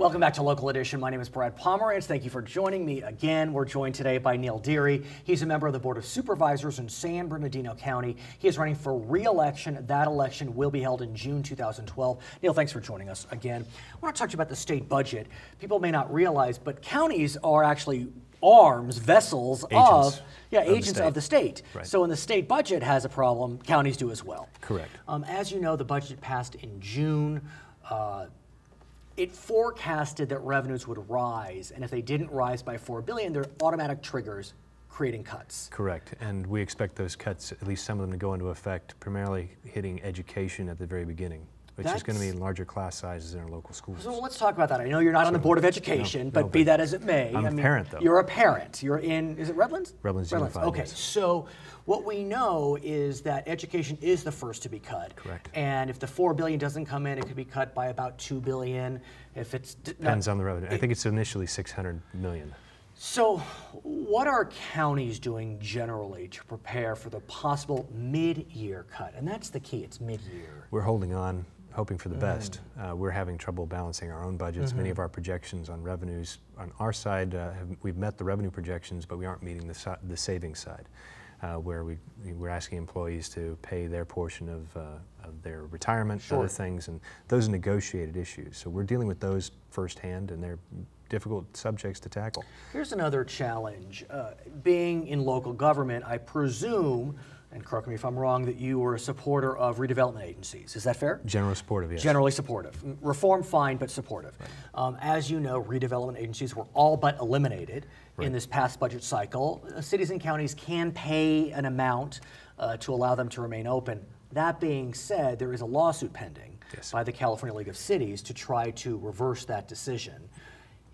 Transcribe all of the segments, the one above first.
Welcome back to Local Edition. My name is Brad Pomerantz. Thank you for joining me again. We're joined today by Neil Derry. He's a member of the Board of Supervisors in San Bernardino County. He is running for re-election. That election will be held in June 2012. Neil, thanks for joining us again. I want to talk to you about the state budget. People may not realize, but counties are actually vessels agents of the state. Right. So when the state budget has a problem, counties do as well. Correct. As you know, the budget passed in June. It forecasted that revenues would rise, and if they didn't rise by $4 billion, there are automatic triggers creating cuts. Correct, and we expect those cuts, at least some of them, to go into effect, primarily hitting education at the very beginning, which is going to mean larger class sizes in our local schools. So let's talk about that. I know you're not on the Board of Education, but be that as it may. I'm a parent, though. You're a parent. You're in, is it Redlands? Redlands Unified, Okay, yes. so what we know is that education is the first to be cut. Correct. And if the $4 billion doesn't come in, it could be cut by about $2 billion. If it's depends on the revenue. I think it's initially $600 million. So what are counties doing generally to prepare for the possible mid-year cut? And that's the key, it's mid-year. We're holding on, hoping for the best. We're having trouble balancing our own budgets. Many of our projections on revenues on our side, we've met the revenue projections, but we aren't meeting the savings side, where we're asking employees to pay their portion of their retirement, other things, and those are negotiated issues. So we're dealing with those firsthand, and they're difficult subjects to tackle. Here's another challenge. Being in local government, I presume, and correct me if I'm wrong, that you were a supporter of redevelopment agencies. Is that fair? Generally supportive, yes. Generally supportive. Reform, fine, but supportive. Right. As you know, redevelopment agencies were all but eliminated in this past budget cycle. Cities and counties can pay an amount to allow them to remain open. That being said, there is a lawsuit pending by the California League of Cities to try to reverse that decision.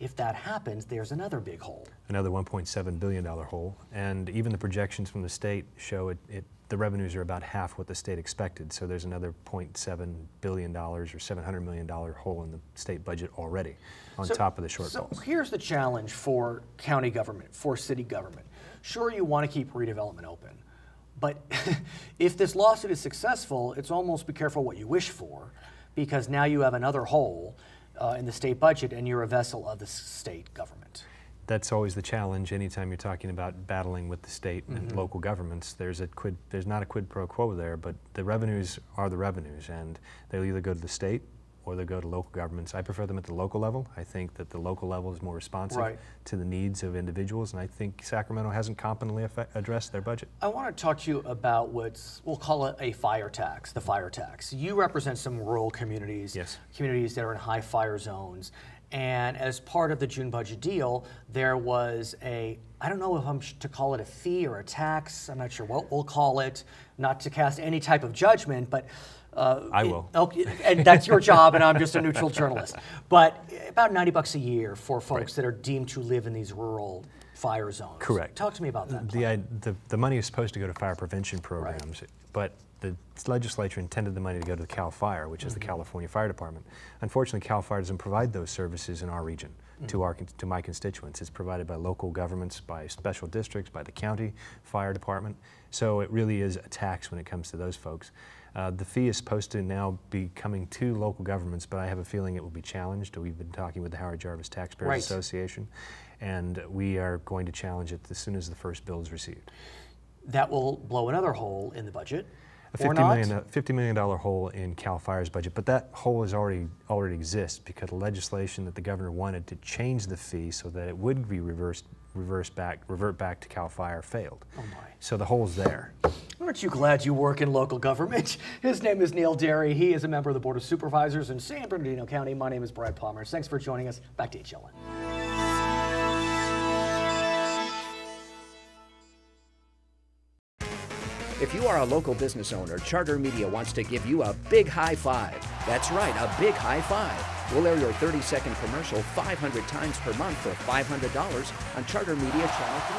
If that happens, there's another big hole. Another $1.7 billion hole, and even the projections from the state show the revenues are about half what the state expected, so there's another $0.7 billion or $700 million hole in the state budget already on top of the shortfalls. So here's the challenge for county government, for city government. Sure, you want to keep redevelopment open, but if this lawsuit is successful, it's almost be careful what you wish for, because now you have another hole in the state budget, and you're a vessel of the state government. That's always the challenge. Anytime you're talking about battling with the state and local governments, there's not a quid pro quo there, but the revenues are the revenues, and they'll either go to the state or they'll go to local governments. I prefer them at the local level. I think that the local level is more responsive to the needs of individuals, and I think Sacramento hasn't competently addressed their budget. I want to talk to you about we'll call it a fire tax, the fire tax. You represent some rural communities, communities that are in high fire zones, and as part of the June budget deal, there was I don't know if I'm to call it a fee or a tax, I'm not sure what we'll call it, not to cast any type of judgment, but I will. Okay, and that's your job, and I'm just a neutral journalist. But about $90 a year for folks that are deemed to live in these rural fire zones. Correct. Talk to me about that. The money is supposed to go to fire prevention programs, but the legislature intended the money to go to the CAL FIRE, which is the California Fire Department. Unfortunately, CAL FIRE doesn't provide those services in our region to my constituents. It's provided by local governments, by special districts, by the county fire department. So it really is a tax when it comes to those folks. The fee is supposed to now be coming to local governments, but I have a feeling it will be challenged. We've been talking with the Howard Jarvis Taxpayers Association, and we are going to challenge it as soon as the first bill is received. That will blow another hole in the budget. A $50 million hole in CAL FIRE's budget, but that hole is already exists because the legislation that the governor wanted to change the fee so that it would be revert back to CAL FIRE failed. Oh my. So the hole's there. Aren't you glad you work in local government? His name is Neil Derry. He is a member of the Board of Supervisors in San Bernardino County. My name is Brad Pomerantz. Thanks for joining us. Back to HLN. If you are a local business owner, Charter Media wants to give you a big high five. That's right, a big high five. We'll air your 30-second commercial 500 times per month for $500 on Charter Media Channel 3.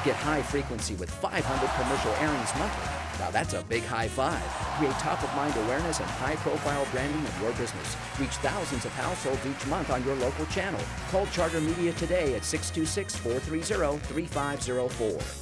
Get high frequency with 500 commercial airings monthly. Now that's a big high five. Create top-of-mind awareness and high-profile branding of your business. Reach thousands of households each month on your local channel. Call Charter Media today at 626-430-3504.